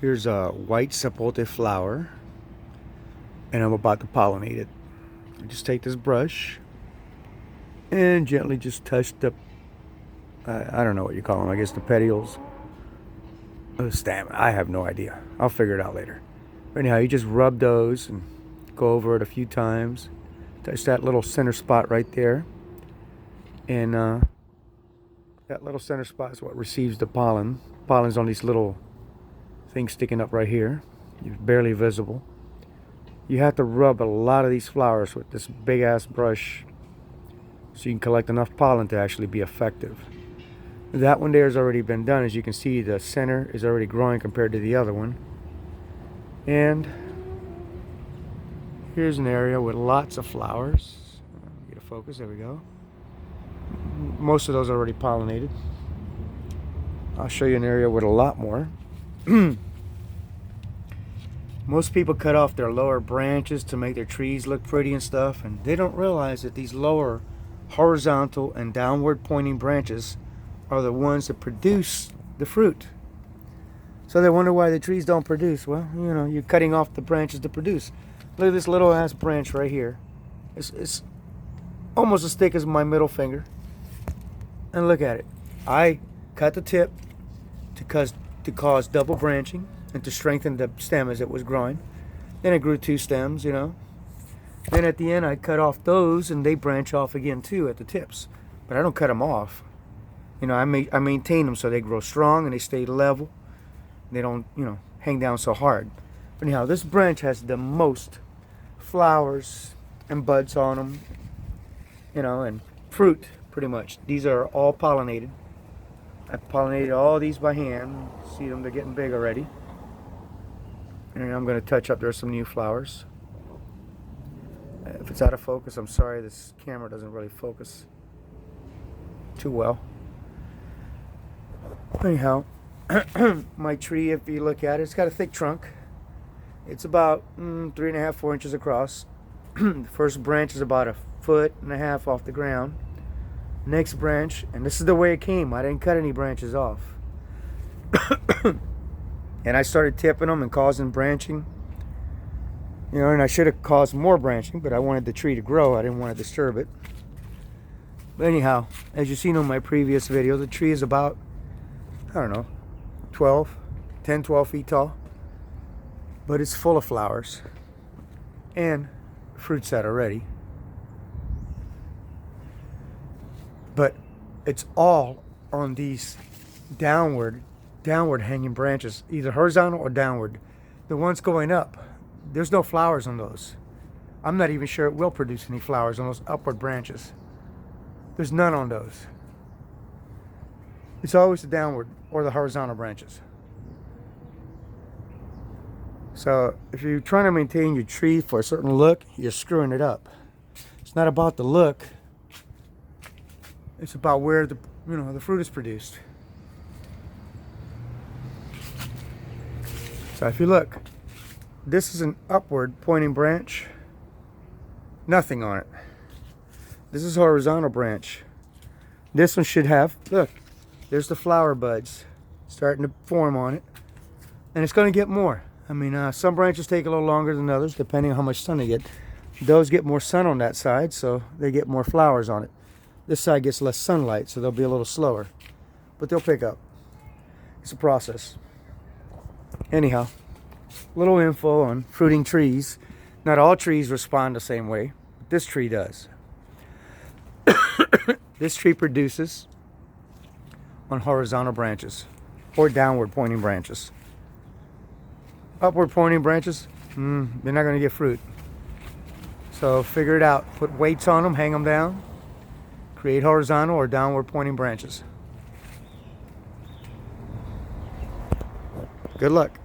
Here's a white sapote flower, and I'm about to pollinate it. I just take this brush and gently just touch the, I don't know what you call them, I guess the petioles, the stem. I have no idea. I'll figure it out later. But anyhow, you just rub those and go over it a few times. Touch that little center spot right there. And that little center spot is what receives the pollen. Pollen's on these little things sticking up right here. You're barely visible. You have to rub a lot of these flowers with this big ass brush so you can collect enough pollen to actually be effective. That one there has already been done. As you can see, the center is already growing compared to the other one. And here's an area with lots of flowers. Get a focus, there we go. Most of those are already pollinated. I'll show you an area with a lot more. Most people cut off their lower branches to make their trees look pretty and stuff, and they don't realize that these lower horizontal and downward pointing branches are the ones that produce the fruit. So they wonder why the trees don't produce. Well, you know, you're cutting off the branches to produce. Look at this little ass branch right here. It's almost as thick as my middle finger. And look at it. I cut the tip to cause double branching and to strengthen the stem as it was growing. Then it grew 2 stems, you know. Then at the end I cut off those and they branch off again too at the tips. But I don't cut them off. You know, I maintain them so they grow strong and they stay level. They don't, you know, hang down so hard. But anyhow, this branch has the most flowers and buds on them, you know, and fruit pretty much. These are all pollinated. I've pollinated all these by hand. See them, they're getting big already. And I'm going to touch up. There's some new flowers. If it's out of focus, I'm sorry, this camera doesn't really focus too well. Anyhow, my tree, if you look at it, it's got a thick trunk. It's about 3.5, 4 inches across. The first branch is about 1.5 feet off the ground. Next branch, and this is the way it came. I didn't cut any branches off. And I started tipping them and causing branching. You know, and I should have caused more branching, but I wanted the tree to grow. I didn't want to disturb it. But anyhow, as you've seen on my previous video, the tree is about, I don't know, 10, 12 feet tall. But it's full of flowers and fruit set already. But it's all on these downward hanging branches, either horizontal or downward. The ones going up, there's no flowers on those. I'm not even sure it will produce any flowers on those upward branches. There's none on those. It's always the downward or the horizontal branches. So if you're trying to maintain your tree for a certain look, you're screwing it up. It's not about the look. It's about where the fruit is produced. So if you look, this is an upward pointing branch. Nothing on it. This is a horizontal branch. This one should have, look, there's the flower buds starting to form on it. And it's going to get more. I mean, some branches take a little longer than others, depending on how much sun they get. Those get more sun on that side, so they get more flowers on it. This side gets less sunlight, so they'll be a little slower. But they'll pick up. It's a process. Anyhow, little info on fruiting trees. Not all trees respond the same way, but this tree does. This tree produces on horizontal branches or downward pointing branches. Upward pointing branches, they're not going to get fruit. So figure it out. Put weights on them, hang them down. Create horizontal or downward pointing branches. Good luck.